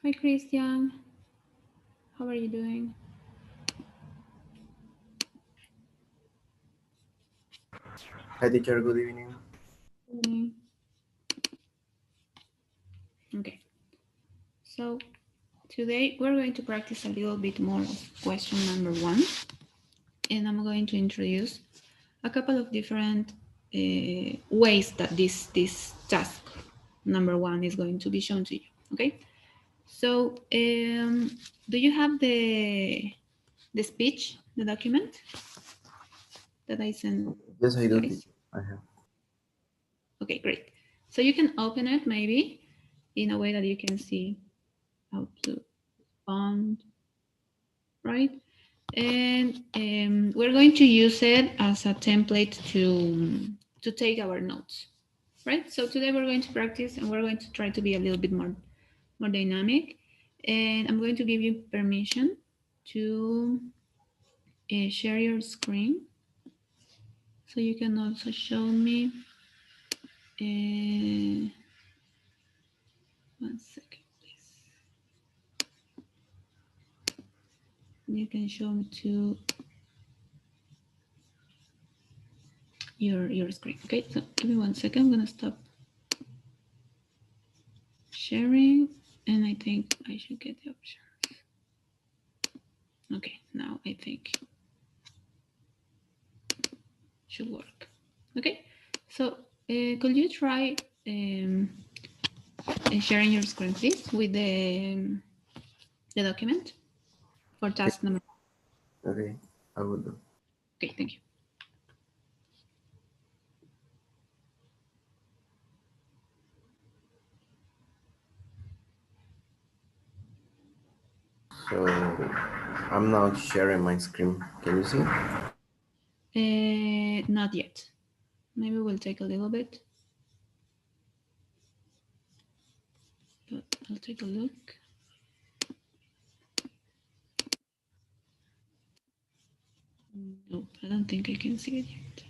Hi, Christian. How are you doing? Hi teacher, good evening. Mm, Okay, so today we're going to practice a little bit more of question number one, and I'm going to introduce a couple of different ways that this task number one is going to be shown to you. Okay, so do you have the speech, the document that I sent Yes, I you do, guys? teacher. I have. Okay, great. So you can open it maybe in a way that you can see how to respond, right? And we're going to use it as a template to take our notes, right? So today we're going to practice and we're going to try to be a little bit more dynamic. And I'm going to give you permission to share your screen so you can also show me. Uh, 1 second, please. You can show me to your screen. Okay, so give me 1 second. I'm gonna stop sharing, and I think I should get the option. Okay, now I think should work. Okay, so could you try sharing your screen, please, with the document for Okay, task number. okay, I will do. Okay, thank you. So I'm now sharing my screen. Can you see? Not yet. Maybe we'll take a little bit, but I'll take a look. Nope, I don't think I can see it yet.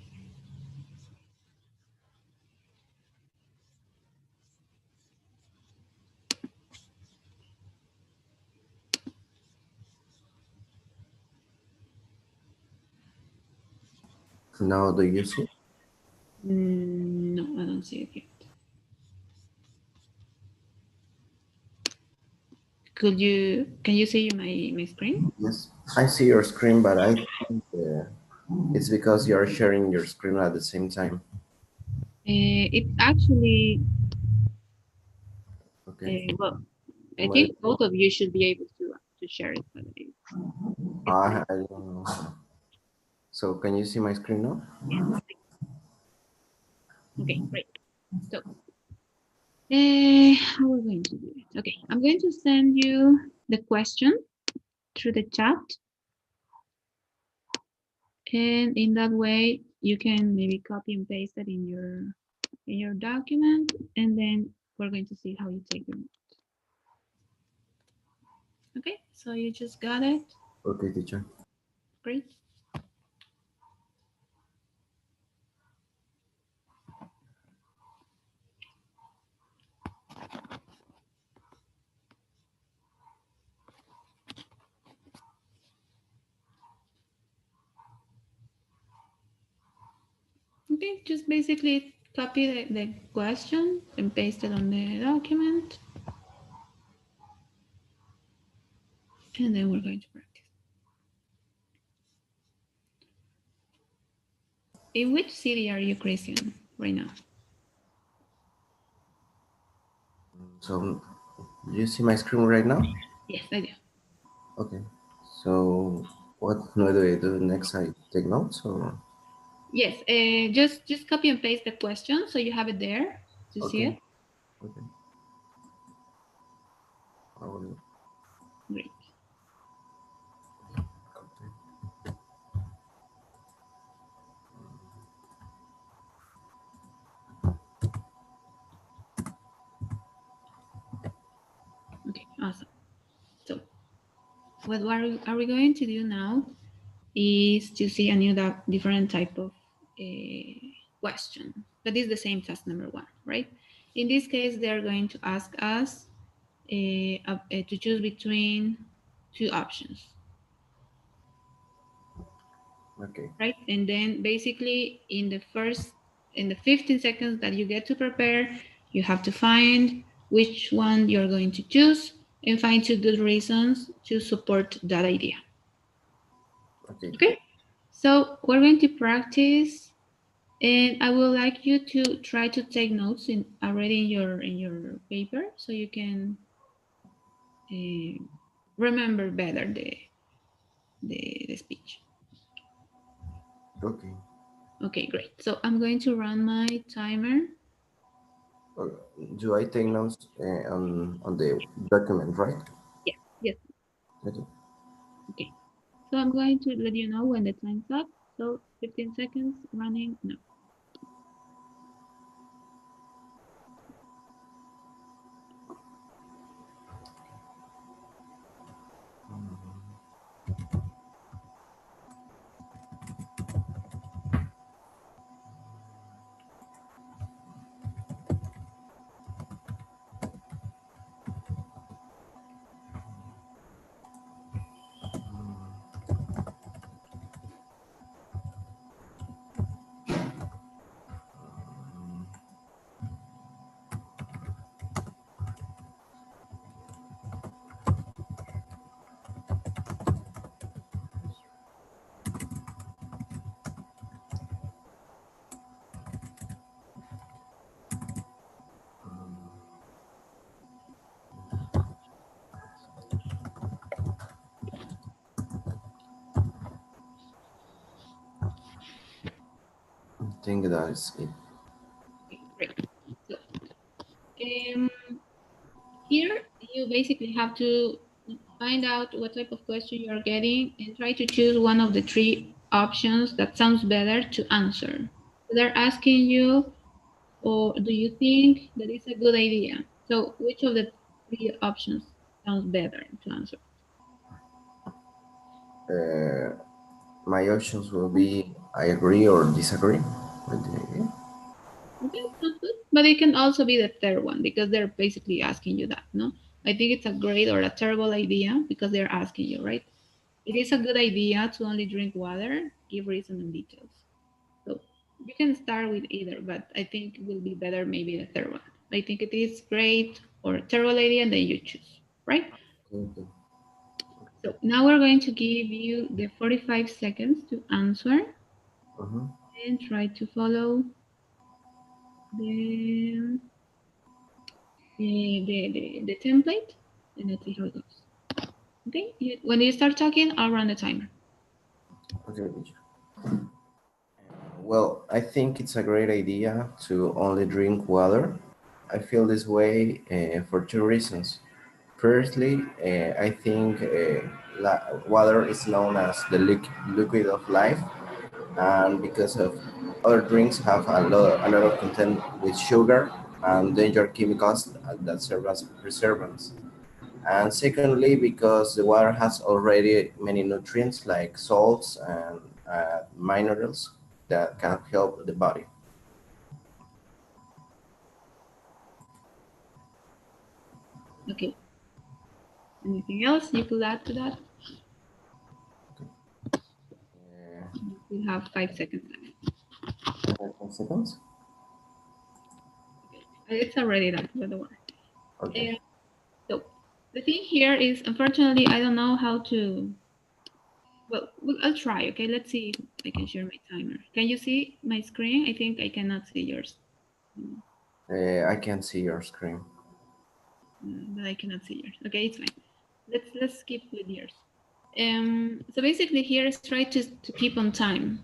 Now do you see? No, I don't see it yet. Can you see my screen? Yes, I see your screen, but I think it's because you are sharing your screen at the same time. It's actually, Okay. well, I Well, think both of you should be able to share it, but it's I don't know. So can you see my screen now? yes. Okay, great. So, how are we going to do it? Okay, I'm going to send you the question through the chat, and in that way, you can maybe copy and paste it in your document, and then we're going to see how you take them. Okay, so you just got it. Okay, teacher. Great. Okay, just basically copy the question and paste it on the document, and then we're going to practice. In which city are you, Christian, right now? So do you see my screen right now? Yes, I do. Okay. So what do I do next? I take notes or? Yes, just copy and paste the question so you have it there to see Okay. it. Okay. I will. Great. Okay, awesome. So what are we going to do now is to see a new different type of question. That is the same task number one, right? In this case, they're going to ask us to choose between two options, Okay. right? And then basically in the 15 seconds that you get to prepare, you have to find which one you're going to choose and find two good reasons to support that idea. Okay. Okay, so we're going to practice, and I would like you to try to take notes in already in your paper so you can uh, remember better the speech. Okay. Okay, great. So I'm going to run my timer. Uh, do I take notes on the document, right? Yes, yes. Okay. Okay. So I'm going to let you know when the time's up. So 15 seconds running now. I think that is it. Okay, great. So um, here you basically have to find out what type of question you are getting and try to choose one of the three options that sounds better to answer. So they're asking you, or do you think that is a good idea? So which of the three options sounds better to answer? Uh, my options will be I agree or disagree with the idea. Okay, sounds good. But it can also be the third one because they're basically asking you that, no? I think it's a great or a terrible idea because they're asking you, right? It is a good idea to only drink water, give reason and details. So you can start with either, but I think it will be better maybe the third one. I think it is great or a terrible idea, and then you choose, right? Okay. So now we're going to give you the 45 seconds to answer Mm-hmm. and try to follow the the template, and let's see how it goes. Okay, when you start talking, I'll run the timer. Okay, teacher. Well, I think it's a great idea to only drink water. I feel this way for two reasons. Firstly, I think water is known as the liquid of life, and because of other drinks have a lot of content with sugar and danger chemicals that serve as preservatives. And secondly, because the water has already many nutrients like salts and minerals that can help the body. Okay, anything else you could add to that? You have 5 seconds left. 10 seconds. Okay, it's already done, by the way. Okay. And so the thing here is, unfortunately, I don't know how to. Well, I'll try. Okay, let's see if I can share my timer. Can you see my screen? I think I cannot see yours. I can see your screen. But I cannot see yours. Okay, it's fine. Let's skip with yours. So basically here is try to keep on time.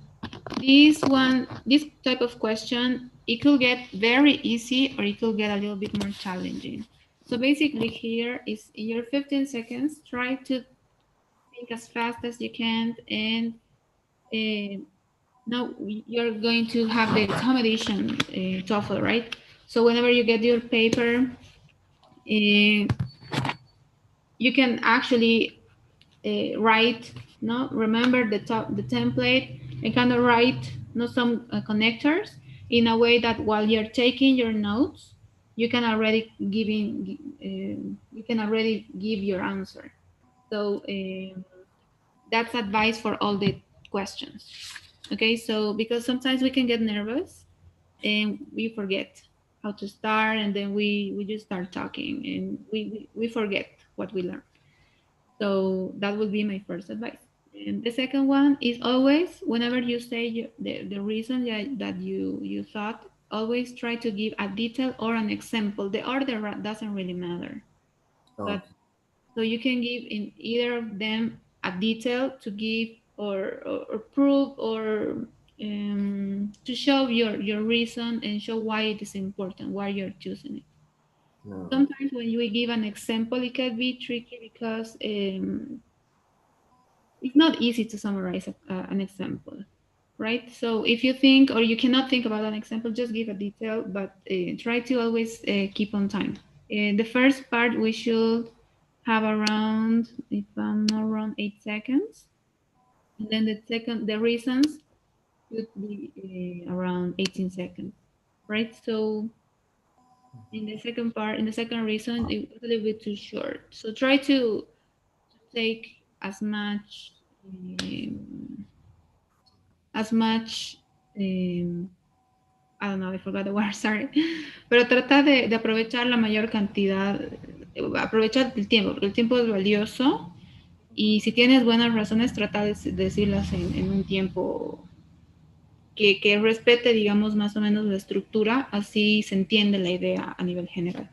This type of question, it could get very easy or it could get a little bit more challenging. So basically here is in your 15 seconds, try to think as fast as you can, and uh, now you're going to have the accommodation TOEFL, right? So whenever you get your paper, you can actually write, no, remember the template and kind of write, no, some connectors in a way that while you're taking your notes, you can already you can already give your answer. So that's advice for all the questions. Okay, so because sometimes we can get nervous and we forget how to start, and then we just start talking and we forget what we learned. So that would be my first advice. And the second one is always, whenever you say the reason that you thought, always try to give a detail or an example. The order doesn't really matter, but Okay. so you can give in either of them a detail to give or prove or to show your reason and show why it is important, why you're choosing it. No. Sometimes when you give an example, it can be tricky because it's not easy to summarize an example, right? So if you think or you cannot think about an example, just give a detail, but try to always keep on time. The first part we should have around, if I'm not wrong, 8 seconds, and then the reasons should be around 18 seconds, right? So in the second part, in the second reason, it's a little bit too short. So try to take um, as much, I don't know, I forgot the word, sorry, pero trata de aprovechar la mayor cantidad, aprovechar el tiempo, porque el tiempo es valioso y si tienes buenas razones, trata de decirlas en un tiempo que respete, digamos, más o menos la estructura, así se entiende la idea a nivel general.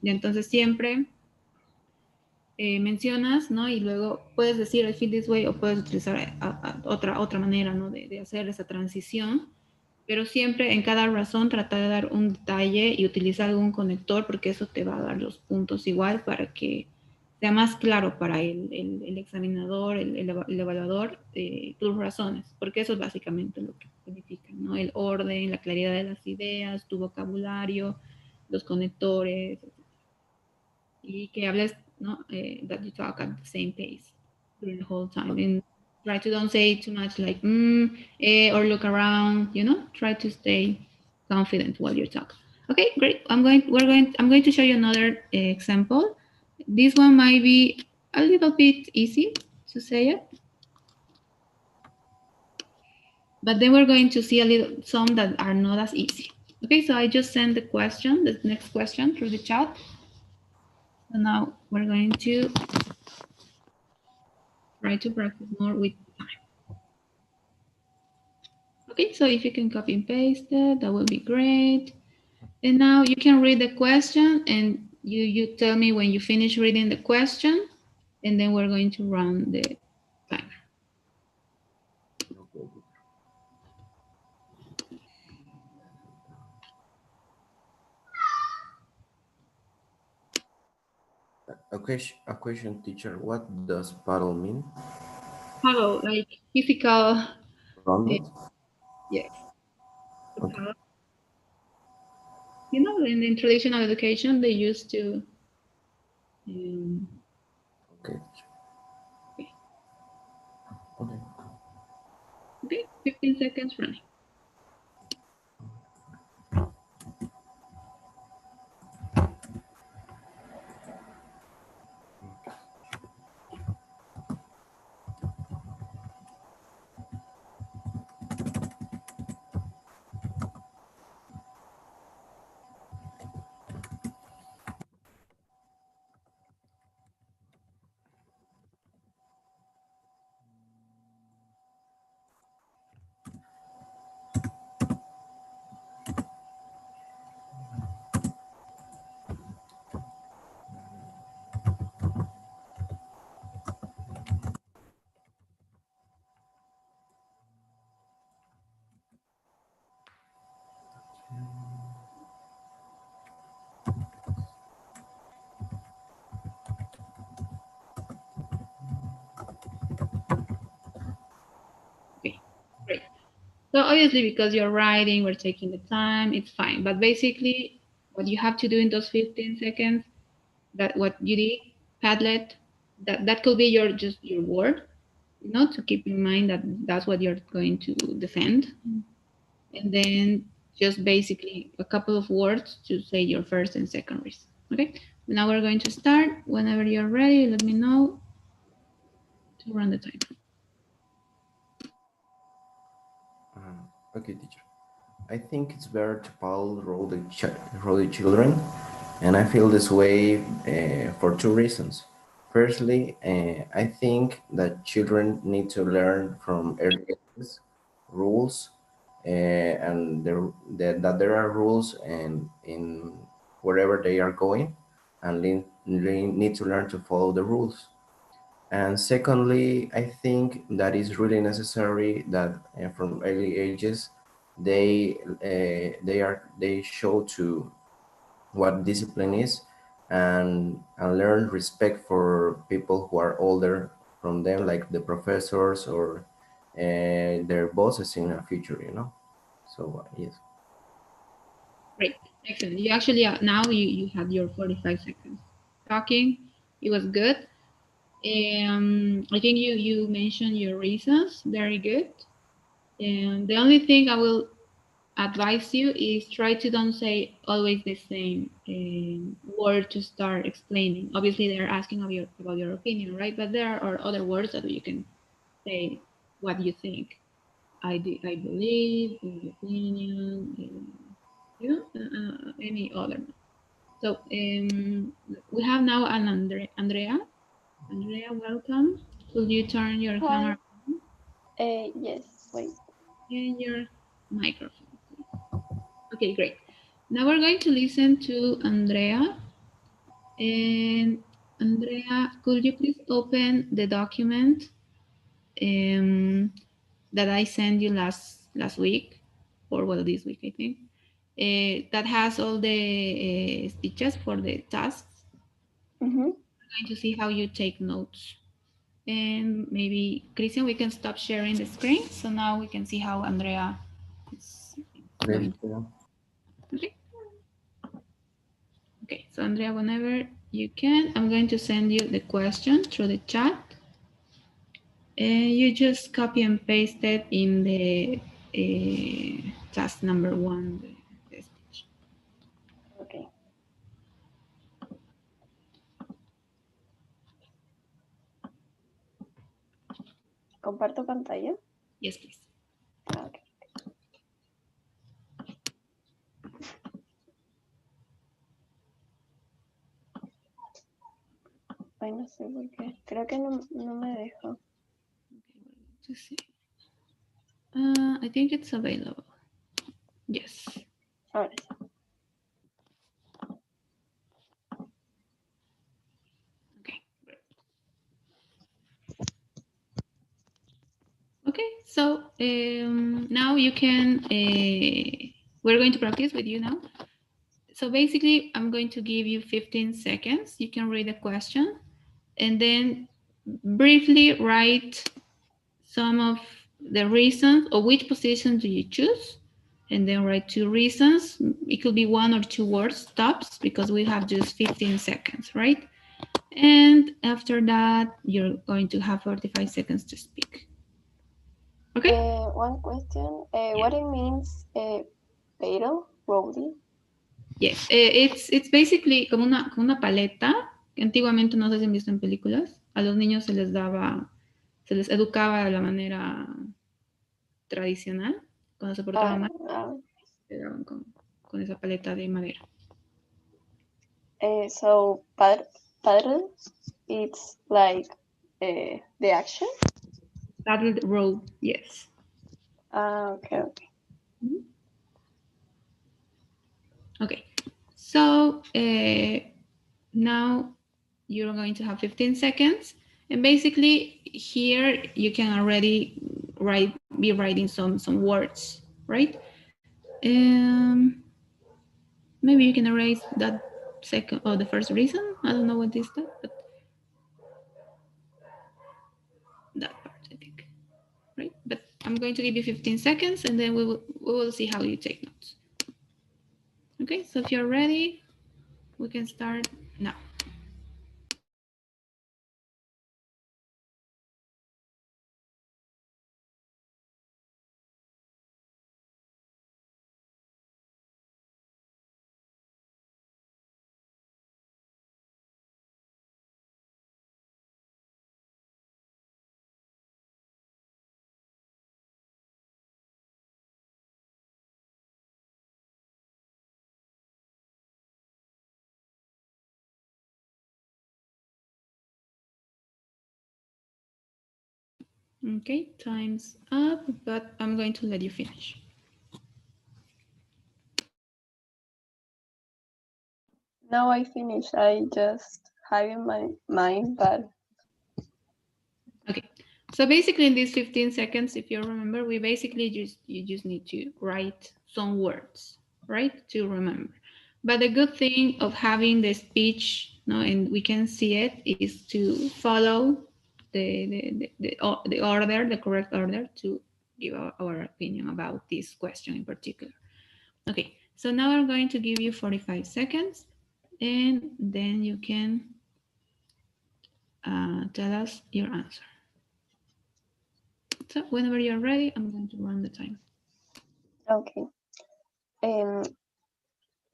Y entonces siempre mencionas, ¿no? Y luego puedes decir I feel this way o puedes utilizar otra manera, ¿no? De hacer esa transición, pero siempre en cada razón trata de dar un detalle y utilizar algún conector porque eso te va a dar los puntos igual para que sea más claro para el examinador, el evaluador, tus razones, porque eso es básicamente lo que significa, ¿no? El orden, la claridad de las ideas, tu vocabulario, los conectores, y que hables, no, that you talk at the same pace during the whole time, and try to don't say too much like or look around, try to stay confident while you talk. Okay, great. I'm going to show you another example. This one might be a little bit easy to say it, but then we're going to see a little some that are not as easy. Okay, so I just sent the next question through the chat. So now we're going to try to practice more with time. Okay, so if you can copy and paste it, that would be great. And now you can read the question and you tell me when you finish reading the question, and then we're going to run the timer. Okay. A question, teacher. What does paddle mean? Paddle, like physical, Rounded? yes. The Okay. paddle. In traditional education, they used to, um, Okay. okay, Okay. okay, 15 seconds running. Okay, great. So obviously, because you're writing, we're taking the time, it's fine. But basically, what you have to do in those 15 seconds, that what you did, Padlet, that could be your word, to keep in mind that that's what you're going to defend, and then just basically a couple of words to say your first and second reason. Okay, now we're going to start. Whenever you're ready, let me know to run the time. Okay, teacher. I think it's better to follow roll the children, and I feel this way for two reasons. Firstly, I think that children need to learn from early ages rules, and that there are rules and in wherever they are going, and need to learn to follow the rules. And secondly, I think that is really necessary that from early ages they show to what discipline is, and learn respect for people who are older from them, like the professors or their bosses in the future. So yes. Great, excellent. You actually now you have your 45 seconds talking. It was good. I think you mentioned your reasons. Very good. And the only thing I will advise you is try to don't say always the same word to start explaining. Obviously, they're asking about your opinion, right? But there are other words that you can say what you think. I believe, in opinion, any other. So we have now an Andrea. Andrea, welcome. Could you turn your Hi. camera on Yes, wait. and your microphone, please? Okay, great. Now we're going to listen to Andrea. And Andrea, could you please open the document um, that I sent you last week, or well, this week, I think, that has all the stitches for the tasks. Mm-hmm. We're going to see how you take notes. And maybe, Christian, we can stop sharing the screen. So now we can see how Andrea is Okay. going to. Okay. Okay. So Andrea, whenever you can, I'm going to send you the question through the chat. And you just copy and paste it in the task number one, the speech. Okay. ¿Comparto pantalla? Yes, please. Ah, ok. Ay, no sé por qué. Creo que no me deja. Okay, we're going to see. I think it's available. Yes. Ahora sí. Okay, great. Okay, so now you can, we're going to practice with you now. So basically, I'm going to give you 15 seconds. You can read the question and then briefly write some of the reasons or which position do you choose, and then write two reasons. It could be one or two words tops because we have just 15 seconds, right? And after that, you're going to have 45 seconds to speak. Okay? One question. Yeah. What it means fatal, Rowdy? Yes. It's basically como una paleta que antiguamente, no sé si han visto en películas, a los niños se les daba, se les educaba de la manera tradicional. Cuando se Ah, portaban mal, ah, se daban con esa paleta de madera. so, paddle, it's like the action? Paddled road, yes. Ah, okay, okay. Mhm. Okay, so now you're going to have 15 seconds. And basically here you can already be writing some words, right? Um, Maybe you can erase that second or the first reason. I don't know what is that, but that part I think, right? But I'm going to give you 15 seconds and then we will see how you take notes. Okay, so if you're ready, we can start now. Okay, time's up, but I'm going to let you finish. Now I finished. I just have in my mind, but Okay, so basically in these 15 seconds, if you remember, we basically you just need to write some words, right, to remember. But the good thing of having the speech, no, and we can see it, is to follow the order, the correct order to give our opinion about this question in particular. Okay, so now I'm going to give you 45 seconds, and then you can tell us your answer. So whenever you're ready, I'm going to run the time. okay. Um,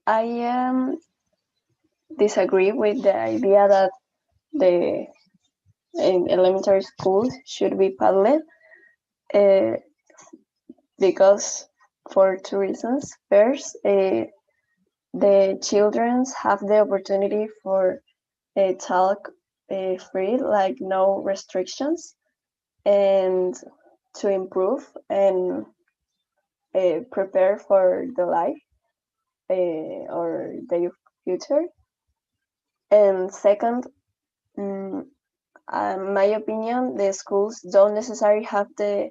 I disagree with the idea that the elementary schools should be public uh, because for two reasons. First, the children have the opportunity for talk free, like no restrictions, and to improve and prepare for the life or their future. And second, mm, my opinion, the schools don't necessarily have the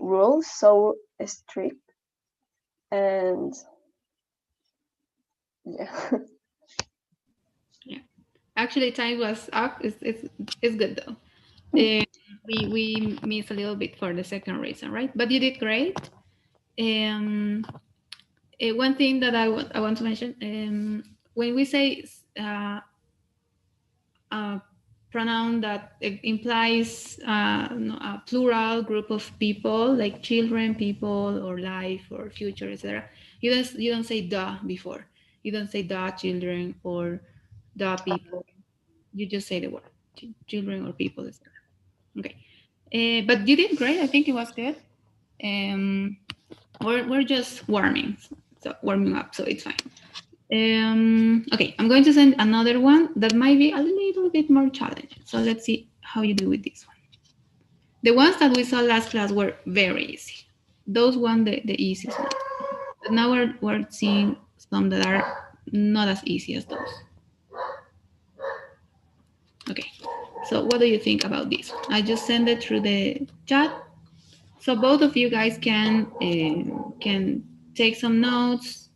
rules so strict. And yeah, Yeah, actually, time was up. It's good though. We missed a little bit for the second reason, right? But you did great. Um, one thing that I want to mention, when we say a pronoun that implies no, a plural group of people, like children, people, or life, or future, etc., you don't say the before. You don't say the children or the people. You just say the word children or people, etc. Okay, but you did great. I think it was good. Um, we're just warming up, so it's fine. Okay, I'm going to send another one that might be a little bit more challenging. So let's see how you do with this one. The ones that we saw last class were very easy. Those one, the easiest one. But now we're seeing some that are not as easy as those. Okay, so what do you think about this? I just send it through the chat, so both of you guys can take some notes,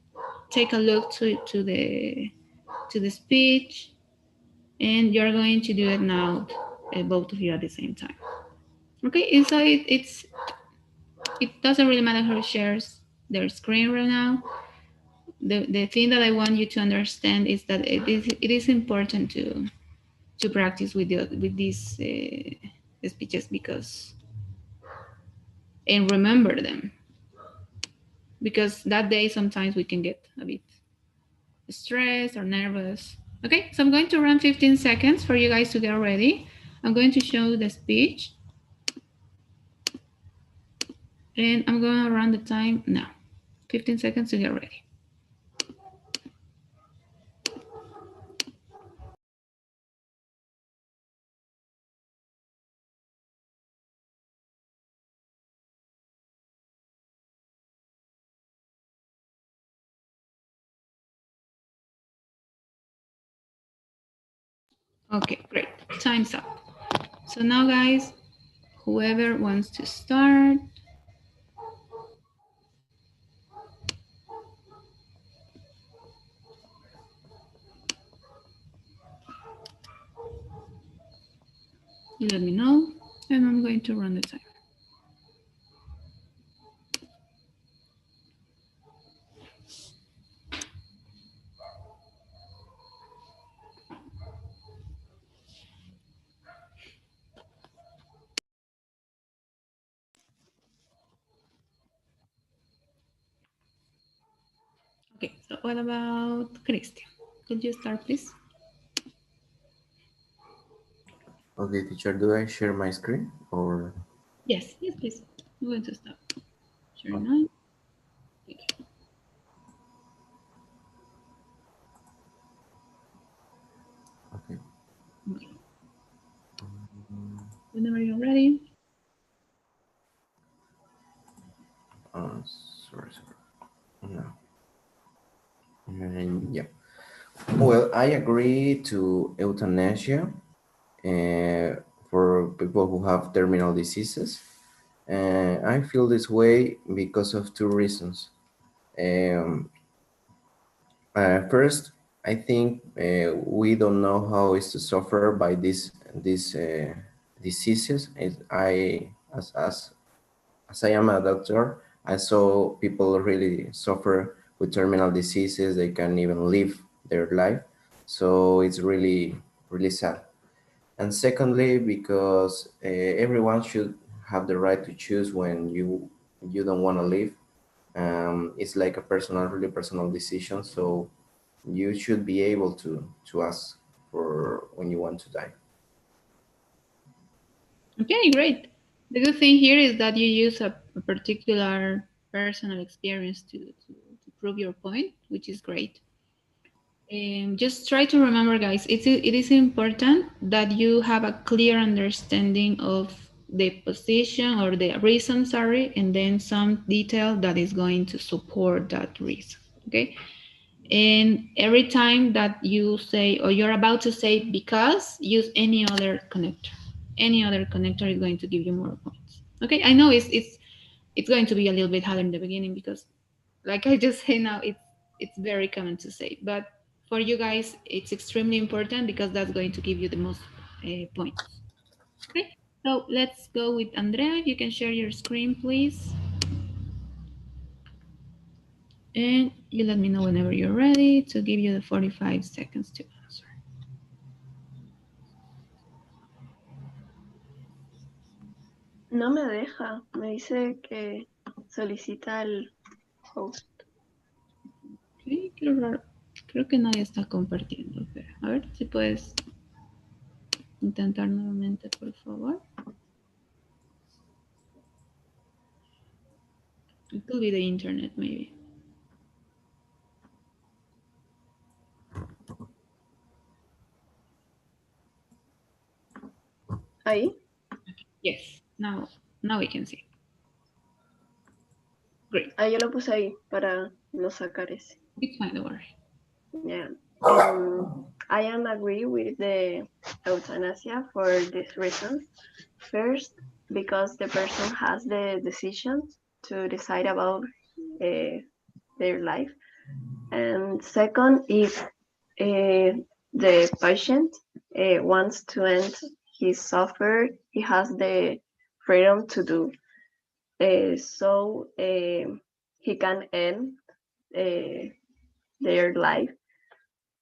take a look to the speech, and you're going to do it now, both of you at the same time. Okay, and so it doesn't really matter who shares their screen right now. The thing that I want you to understand is that it is important to practice with these speeches, because and remember them, because that day sometimes we can get a bit stressed or nervous. Okay, so I'm going to run 15 seconds for you guys to get ready. I'm going to show the speech, and I'm going to run the time now. 15 seconds to get ready. Okay, great. Time's up. So now, guys, whoever wants to start. You let me know, and I'm going to run the time. Okay, so what about Christian? Could you start, please? Okay, teacher, do I share my screen or? Yes, yes, please. I'm going to stop sharing Oh, now. Thank you. okay. Okay. Whenever you're ready. And yeah, well, I agree to euthanasia for people who have terminal diseases. And I feel this way because of two reasons. Um, First, I think we don't know how is to suffer by these diseases. As I am a doctor, I saw people really suffer with terminal diseases. They can't even live their life, so it's really sad. And secondly, because everyone should have the right to choose when you don't want to live. It's like a really personal decision. So you should be able to ask for when you want to die. Okay, great. The good thing here is that you use a particular personal experience to prove your point, which is great. Just try to remember, guys, it is important that you have a clear understanding of the position or the reason, sorry, and then some detail that is going to support that reason. Okay. And every time that you say or you're about to say because, use any other connector. Any other connector is going to give you more points. Okay, I know it's going to be a little bit harder in the beginning because, like I just say now, it's very common to say, but for you guys, it's extremely important because that's going to give you the most points. Okay, so let's go with Andrea. If you can share your screen, please. And you let me know whenever you're ready to give you the 45 seconds to answer. No me deja, me dice que solicita el host. Ok, qué raro. Creo que nadie está compartiendo. Pero, a ver si puedes intentar nuevamente, por favor. It could be the internet, maybe. Ahí, Yes, now we can see. Great. ahí yo lo puse ahí para no sacar ese. It's fine, don't worry. Yeah. I am agree with the euthanasia for these reasons. First, because the person has the decision to decide about their life. And second, if the patient wants to end his suffer, he has the freedom to do. So he can end their life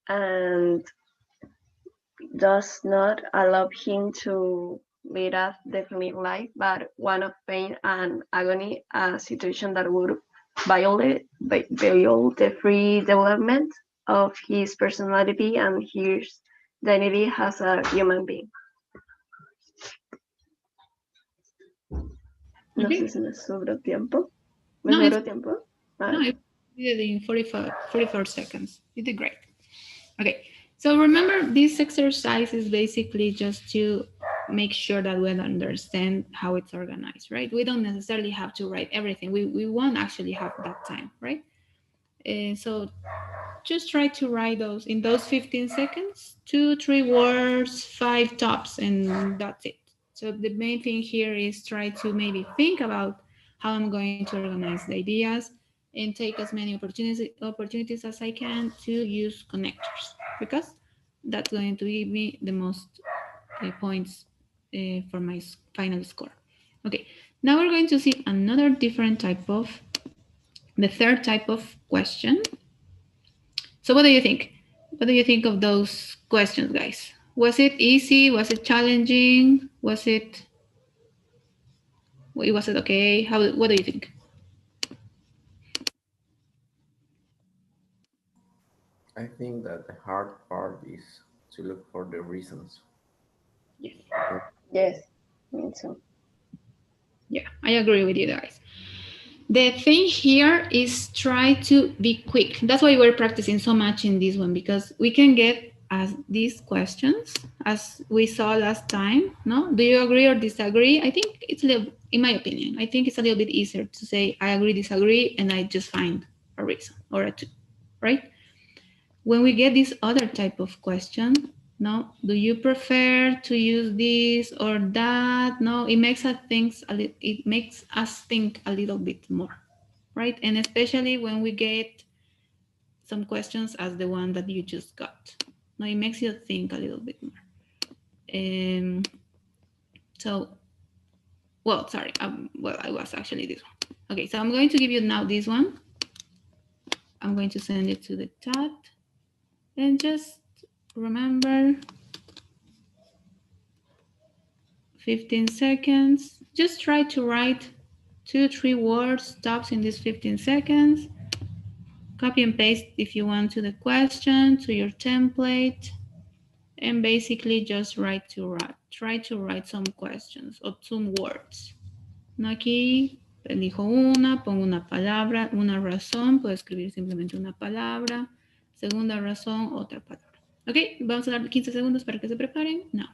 and does not allow him to lead a definite life, but one of pain and agony, a situation that would violate the free development of his personality and his dignity as a human being. No Okay. sé si me sobró tiempo. ¿Me No, it's sobró tiempo? Ah, no, you did it in 44 seconds. You did great. Okay. So remember, this exercise is basically just to make sure that we understand how it's organized, right? We don't necessarily have to write everything. We won't actually have that time, right? So just try to write those in those 15 seconds, 2 3 words, 5 tops, and that's it. So the main thing here is try to maybe think about how I'm going to organize the ideas and take as many opportunities as I can to use connectors, because that's going to give me the most points for my final score. Okay, now we're going to see another different type of, the third type of question. So what do you think? What do you think of those questions, guys? Was it easy? Was it challenging? Was it okay? What do you think? I think that the hard part is to look for the reasons. Yes. Because yes, me too. Yeah, I agree with you guys. The thing here is try to be quick. That's why we're practicing so much in this one, because we can get as these questions as we saw last time. No, do you agree or disagree? I think it's a little, in my opinion, I think it's a little bit easier to say I agree, disagree, and I just find a reason or a two, right? When we get this other type of question, no, do you prefer to use this or that? No, it makes us think a little bit more, right? And especially when we get some questions as the one that you just got. No, it makes you think a little bit more. So, well, sorry. Well, I was actually this one. Okay, so I'm going to give you now this one. I'm going to send it to the chat. And just remember 15 seconds. Just try to write 2-3 words tops in these 15 seconds. Copy and paste if you want to the question, to your template. And basically just try to write some questions or some words. No, aquí elijo una, pongo una palabra, una razón, puedo escribir simplemente una palabra, segunda razón, otra palabra. Ok, vamos a dar 15 segundos para que se preparen. No.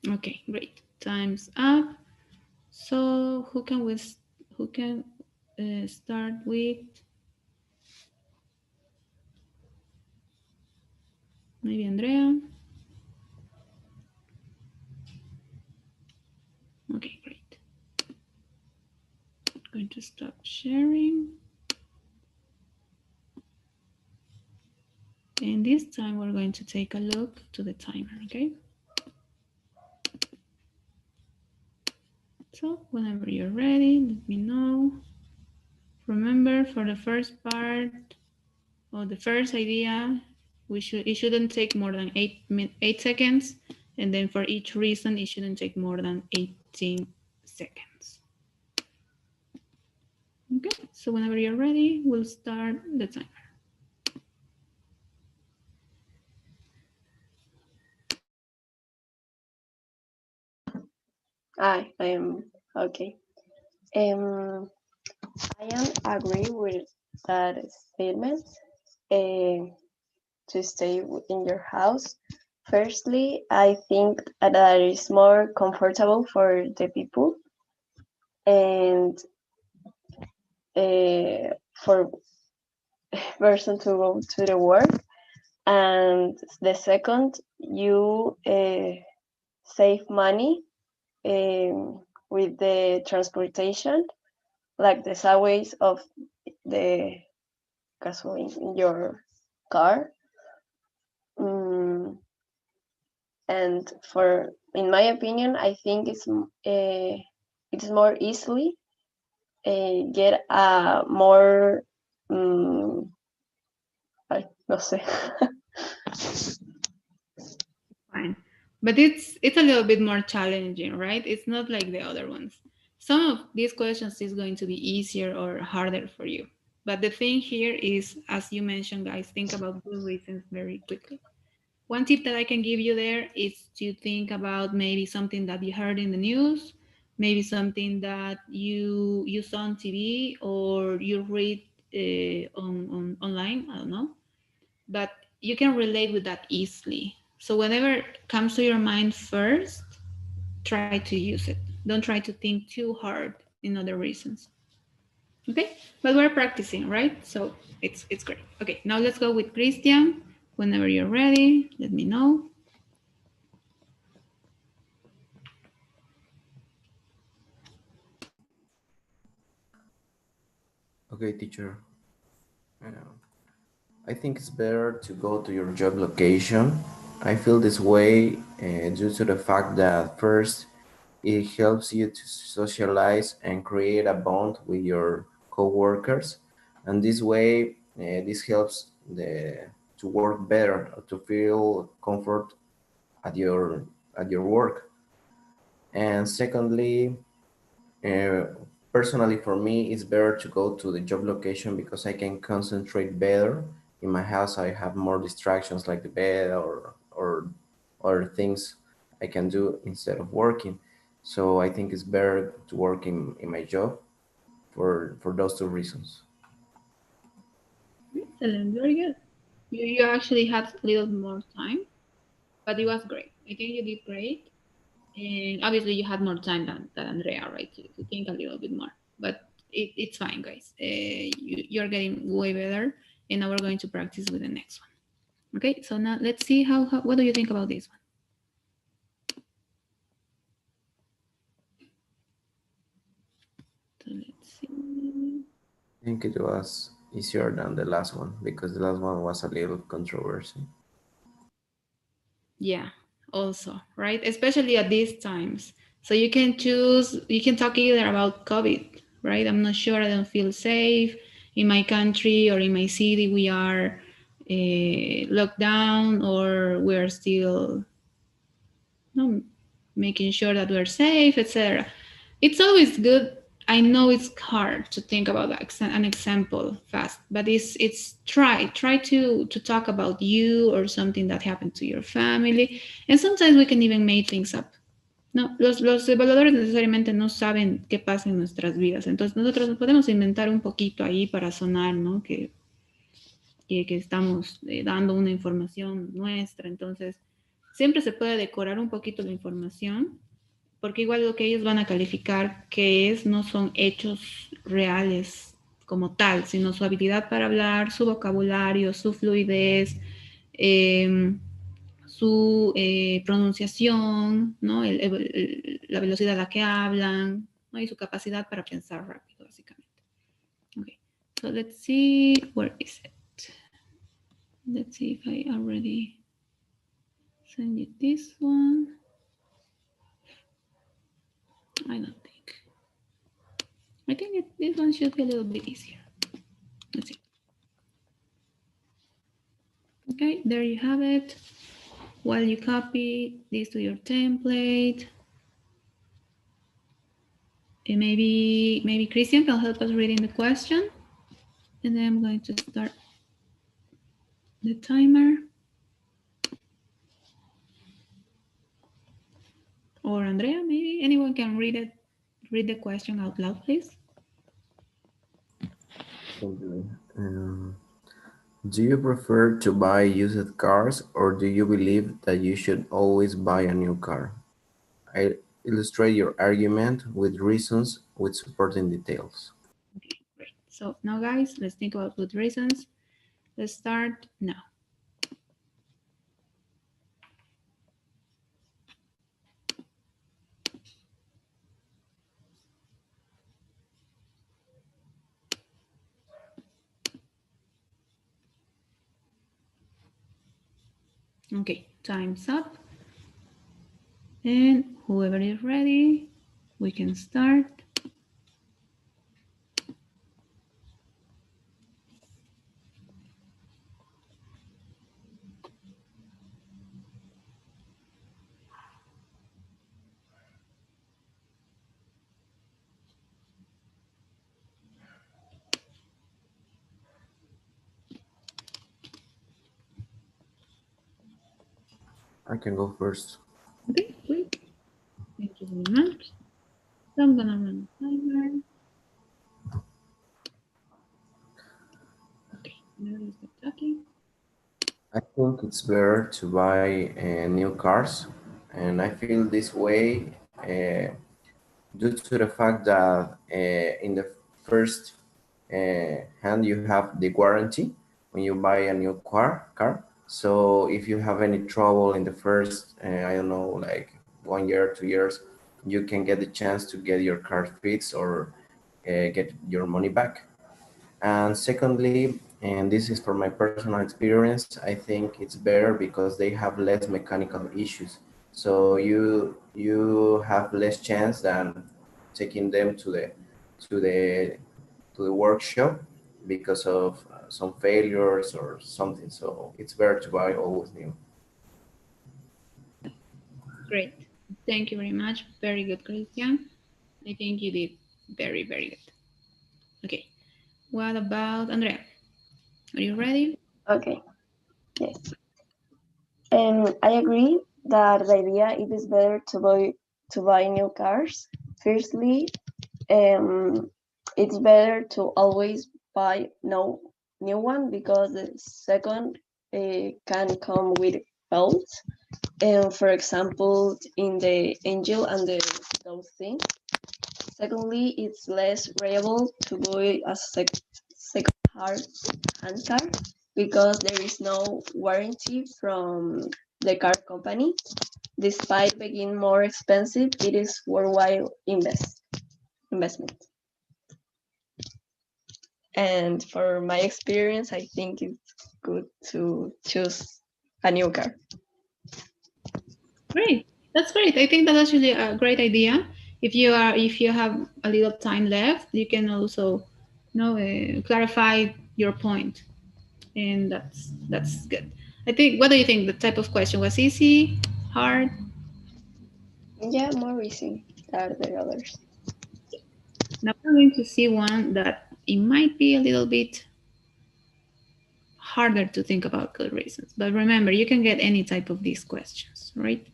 Okay, great. Time's up. So who can start with? Maybe Andrea. Okay, great. I'm going to stop sharing. And this time we're going to take a look to the timer, okay? So whenever you're ready, let me know. Remember, for the first part or the first idea, it shouldn't take more than 8 seconds, and then for each reason, it shouldn't take more than 18 seconds. Okay, so whenever you're ready, we'll start the timer. I am okay. I am agree with that statement. To stay in your house. Firstly, I think that is more comfortable for the people and for person to go to the work. And the second, you save money with the transportation, like the subways of the gasoline in your car. And in my opinion, I think it's more easily get a more I no sé. Fine, but it's a little bit more challenging, right? It's not like the other ones. Some of these questions is going to be easier or harder for you, but the thing here is, as you mentioned, guys, think about good reasons very quickly. One tip that I can give you there is to think about maybe something that you heard in the news, maybe something that you saw on TV or you read on online. I don't know, but you can relate with that easily. So whenever it comes to your mind first, try to use it. Don't try to think too hard in other reasons. Okay, but we're practicing, right? So it's great. Okay, now let's go with Christian. Whenever you're ready, let me know. Okay, teacher. I think it's better to go to your job location. I feel this way due to the fact that first, it helps you to socialize and create a bond with your coworkers, and this way, this helps to work better, to feel comfort at your work. And secondly, uh, personally for me, it's better to go to the job location because I can concentrate better. In my house, I have more distractions like the bed or other things I can do instead of working. So I think it's better to work in my job. for those two reasons. Excellent, very good. You actually had a little more time, but it was great. I think you did great. And obviously, you had more time than Andrea, right, to think a little bit more. But it's fine, guys. You're getting way better, and now we're going to practice with the next one. Okay, so now let's see how what do you think about this one? So let's see. I think it was easier than the last one because the last one was a little controversy. Yeah, also, right? Especially at these times. So you can choose, you can talk either about COVID, right? I'm not sure, I don't feel safe. In my country or in my city, we are locked down, or we're still no, making sure that we're safe, etc. It's always good. I know it's hard to think about an example fast, but it's try to talk about you or something that happened to your family, and sometimes we can even make things up. No, los evaluadores necesariamente no saben qué pasa en nuestras vidas, entonces nosotros nos podemos inventar un poquito ahí para sonar, ¿no? Que estamos dando una información nuestra, entonces siempre se puede decorar un poquito la información, porque igual lo que ellos van a calificar que es no son hechos reales como tal, sino su habilidad para hablar, su vocabulario, su fluidez, eh, su pronunciación, ¿no? La velocidad a la que hablan, ¿no? Y su capacidad para pensar rápido, básicamente. Okay. So let's see, where is it? Let's see if I already send you this one. I don't think. I think this one should be a little bit easier. Let's see. Okay, there you have it. While you copy this to your template, and maybe Christian can help us reading the question, and then I'm going to start the timer. Or Andrea, maybe anyone can read it. Read the question out loud, please. Do you prefer to buy used cars or do you believe that you should always buy a new car? I illustrate your argument with reasons with supporting details. Okay, great. So now, guys, let's think about good reasons. Let's start now. Okay, time's up. And whoever is ready, we can start. I can go first. Okay, great. Thank you very much. So I'm gonna run the timer. Okay, now you start talking. I think it's better to buy new cars, and I feel this way due to the fact that in the first hand you have the warranty when you buy a new car. So if you have any trouble in the first, I don't know, like 1 year, 2 years, you can get the chance to get your car fixed or get your money back. And secondly, and this is from my personal experience, I think it's better because they have less mechanical issues. So you have less chance than taking them to the to the workshop because of some failures or something. So it's better to buy always new. Great. Thank you very much. Very good, Christian. I think you did very good. Okay. What about Andrea? Are you ready? Okay, yes. And I agree that the idea it is better to buy new cars. Firstly, um, it's better to always buy no new one because the second can come with faults. And for example, in the angel and those things. Secondly, it's less reliable to buy a second hand car because there is no warranty from the car company. Despite being more expensive, it is worthwhile investment. And for my experience, I think it's good to choose a new car. Great. That's great. I think that's actually a great idea. If you have a little time left, you can also clarify your point, and that's good. I think. What do you think? The type of question was easy, hard. Yeah, more easy than the others. Now we're going to see one that it might be a little bit harder to think about good reasons. But remember, you can get any type of these questions, right?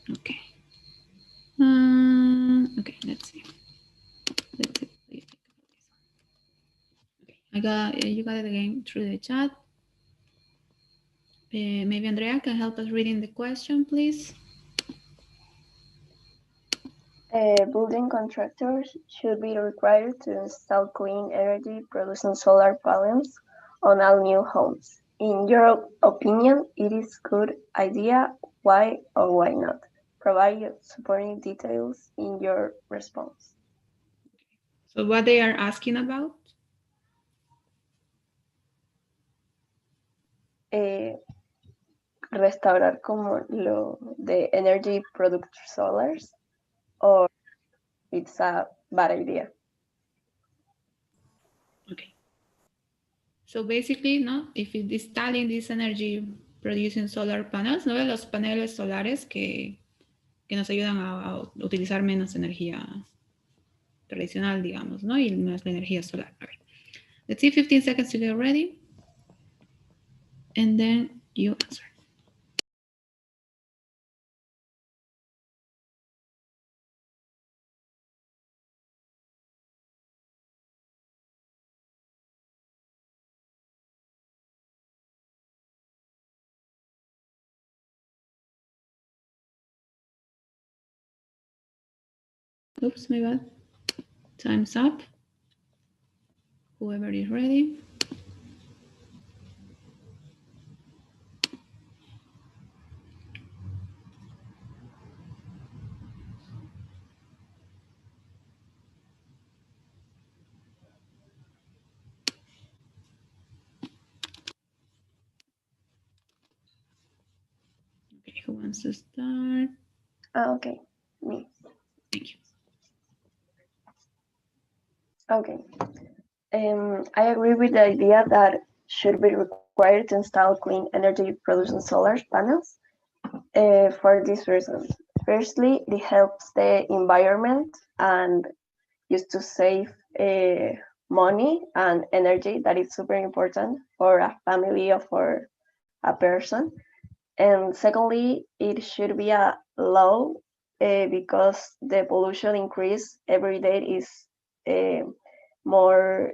Okay. Okay, let's see. Let's see. What do you think about this one? Okay, I got you got it again through the chat. Maybe Andrea can help us reading the question, please. Building contractors should be required to install clean energy producing solar panels on all new homes. In your opinion, it is good idea. Why or why not? Provide supporting details in your response. So what they are asking about? Eh, Restaurar como lo de energy product solars, or it's a bad idea. Okay. So basically, no, if it's installing this energy producing solar panels, ¿no? Los paneles solares que nos ayudan a utilizar menos energía tradicional, digamos, ¿no? Y más la energía solar. A ver. Let's see 15 seconds to get ready. And then you answer. Oops, my bad. Time's up. Whoever is ready. Okay, who wants to start? Okay, me. Thank you. Okay. I agree with the idea that should be required to install clean energy producing solar panels for these reasons. Firstly, it helps the environment and used to save money and energy that is super important for a family or for a person. And secondly, it should be a law because the pollution increase every day is uh, more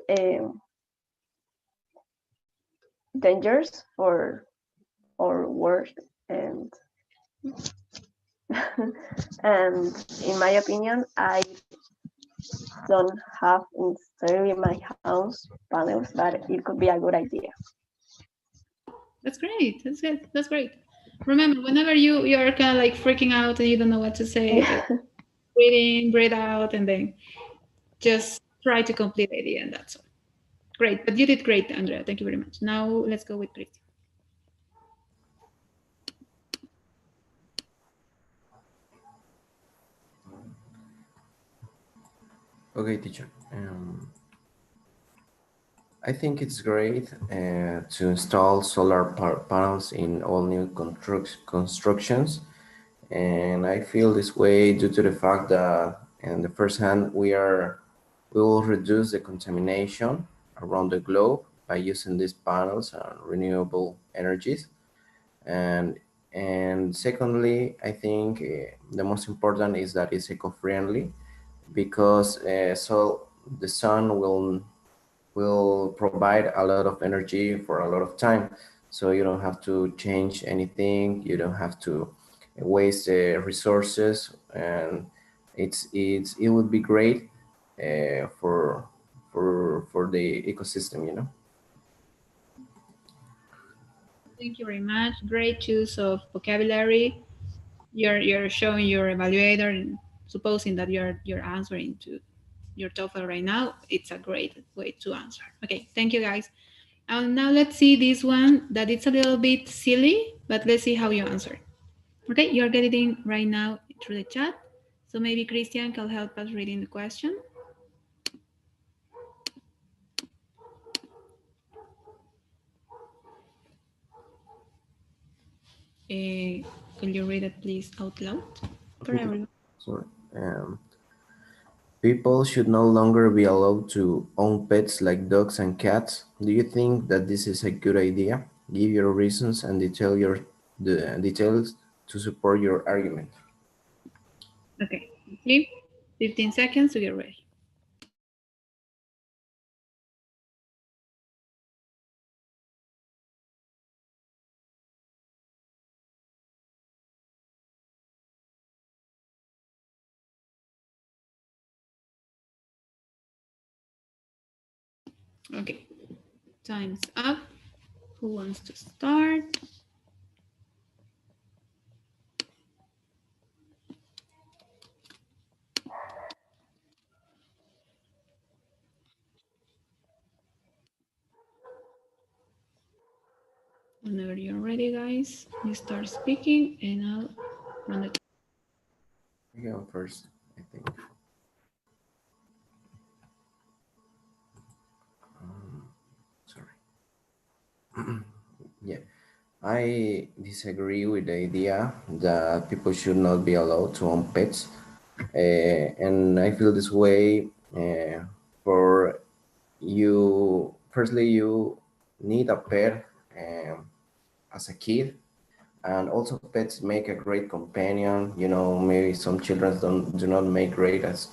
dangerous for or worse. And and in my opinion, I don't have installed in my house panels, but it could be a good idea. That's great. That's good. That's great. Remember, whenever you're kind of like freaking out and you don't know what to say, just breathe in, breathe out, and then just try to complete the idea, and that's all. Great. But you did great, Andrea. Thank you very much. Now let's go with Christian. Okay, teacher. I think it's great to install solar panels in all new constructions. And I feel this way due to the fact that, in the first hand, we will reduce the contamination around the globe by using these panels and renewable energies. And And secondly, I think the most important is that it's eco-friendly because so the sun will provide a lot of energy for a lot of time. So you don't have to change anything. You don't have to waste resources, and it would be great for the ecosystem. You know. Thank you very much. Great choice of vocabulary. You're showing your evaluator and supposing that you're answering to your TOEFL right now. It's a great way to answer. Okay, thank you guys. Now let's see this one that it's a little bit silly, but let's see how you answer. Okay, you're getting right now through the chat. So maybe Christian can help us reading the question. Could you read it please out loud for Okay. everyone? Sorry. People should no longer be allowed to own pets like dogs and cats. Do you think that this is a good idea? Give your reasons and the details to support your argument. Okay, thank you. 15 seconds to get ready. Okay, time's up. Who wants to start? Whenever you're ready, guys, you start speaking and I'll run the. I go first, I think. Sorry. Yeah, I disagree with the idea that people should not be allowed to own pets. And I feel this way for you. Firstly, you need a pet as a kid, and also pets make a great companion. You know, maybe some children do not make great as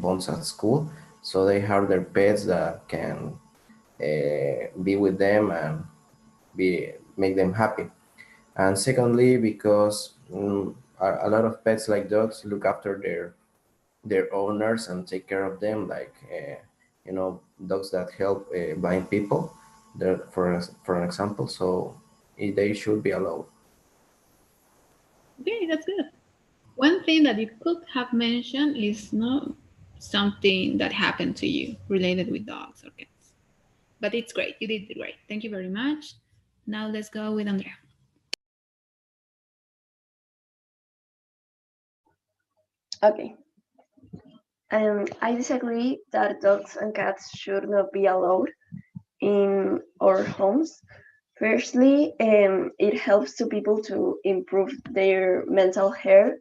bonds at school, so they have their pets that can be with them and be make them happy. And secondly, because a lot of pets like dogs look after their owners and take care of them, like you know, dogs that help blind people, for an example. So they should be allowed. Okay, that's good. One thing that you could have mentioned is not something that happened to you related with dogs or cats. But it's great. You did great. Thank you very much. Now let's go with Andrea. Okay. I disagree that dogs and cats should not be allowed in our homes. Firstly, it helps to people to improve their mental health,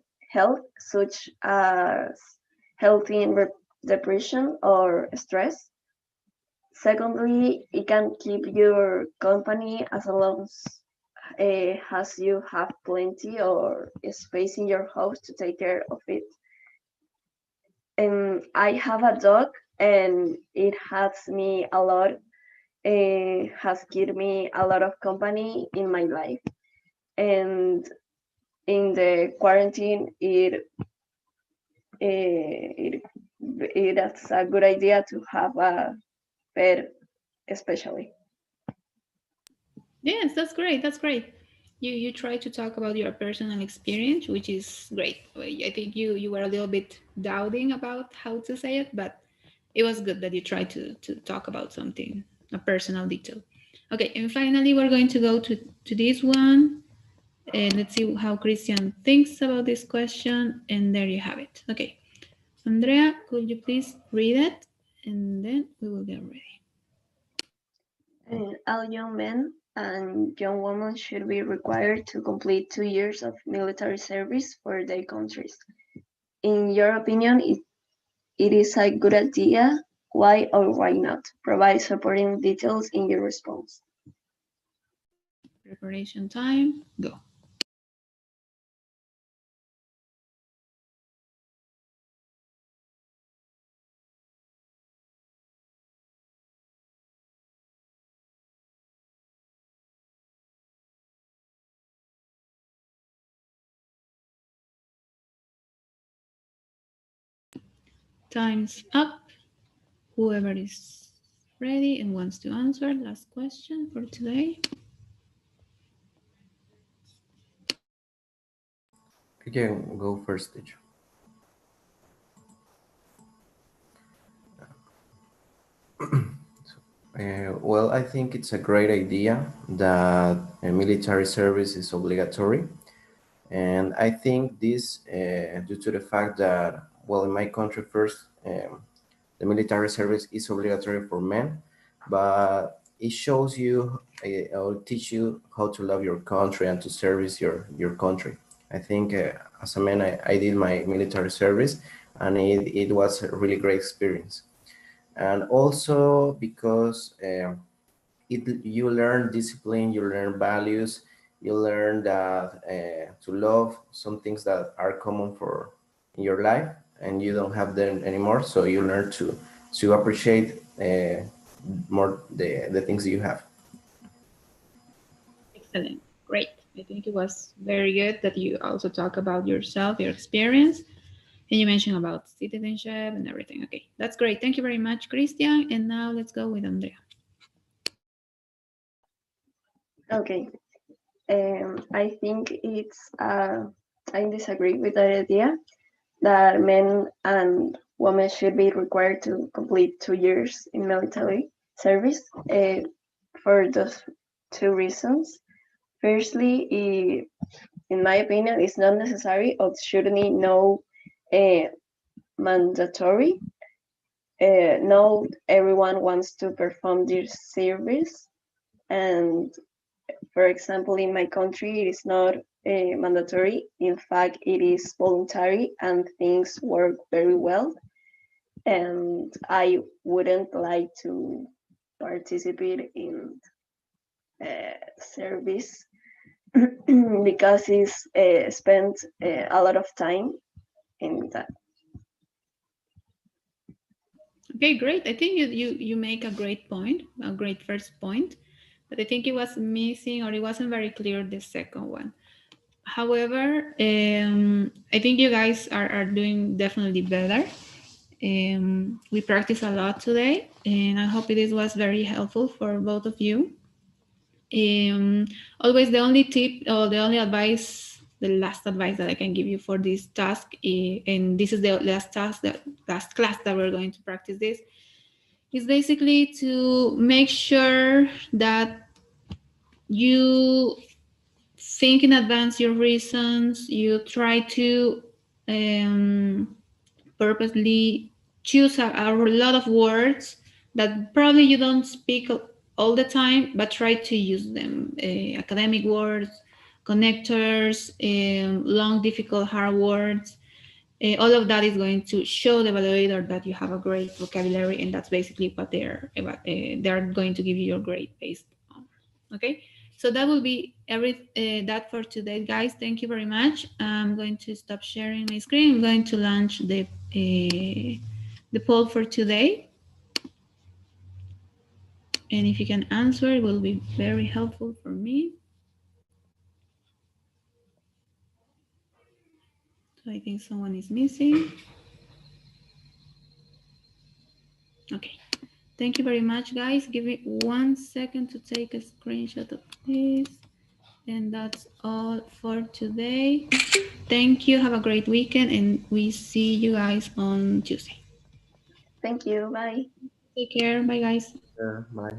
such as healthy depression or stress. Secondly, it can keep your company as long as you have plenty or space in your house to take care of it. And I have a dog, and it has me a lot. Has given me a lot of company in my life, and in the quarantine, it it's a good idea to have a pet, especially. Yes, that's great. That's great. You try to talk about your personal experience, which is great. I think you were a little bit doubting about how to say it, but it was good that you tried to talk about something, a personal detail. Okay, and finally we're going to go to this one. And let's see how Christian thinks about this question. And there you have it. Okay, Andrea, could you please read it? And then we will get ready. All young men and young women should be required to complete 2 years of military service for their countries. In your opinion, it is a good idea. Why or why not? Provide supporting details in your response. Preparation time, go. Time's up. Whoever is ready and wants to answer, last question for today. You can go first, teacher. Well, I think it's a great idea that military service is obligatory. And I think this, due to the fact that, well, in my country first, the military service is obligatory for men, but it shows you or teach you how to love your country and to service your country. I think as a man, I did my military service, and it was a really great experience. And also because you learn discipline, you learn values, you learn that to love some things that are common for in your life, and you don't have them anymore. So you learn to appreciate more the things you have. Excellent. Great. I think it was very good that you also talk about yourself, your experience, and you mentioned about citizenship and everything. Okay, that's great. Thank you very much, Christian. And now let's go with Andrea. Okay. I think I disagree with the idea that men and women should be required to complete 2 years in military service for those two reasons. Firstly, in my opinion, it's not necessary or shouldn't no uh, mandatory. Not everyone wants to perform this service, and for example, in my country, it is not mandatory. In fact, it is voluntary, and things work very well. And I wouldn't like to participate in service because it's spent a lot of time in that. Okay, great. I think you make a great point, a great first point, but I think it was missing or it wasn't very clear the second one. However, I think you guys are doing definitely better. We practiced a lot today, and I hope this was very helpful for both of you. Um, Always the only tip or the only advice, the last advice that I can give you for this task, and this is the last task, the last class that we're going to practice this, is basically to make sure that you think in advance your reasons. You try to um, purposely choose a lot of words that probably you don't speak all the time, but try to use them. Academic words, connectors, long, difficult, hard words. All of that is going to show the evaluator that you have a great vocabulary, and that's basically what they're going to give you your grade based on. Okay, so that will be that for today, guys. Thank you very much. I'm going to stop sharing my screen. I'm going to launch the poll for today, and if you can answer, it will be very helpful for me. So I think someone is missing. Okay. Thank you very much, guys. Give me 1 second to take a screenshot of this. And that's all for today. Thank you. Have a great weekend, and we see you guys on Tuesday. Thank you. Bye. Take care. Bye, guys. Bye.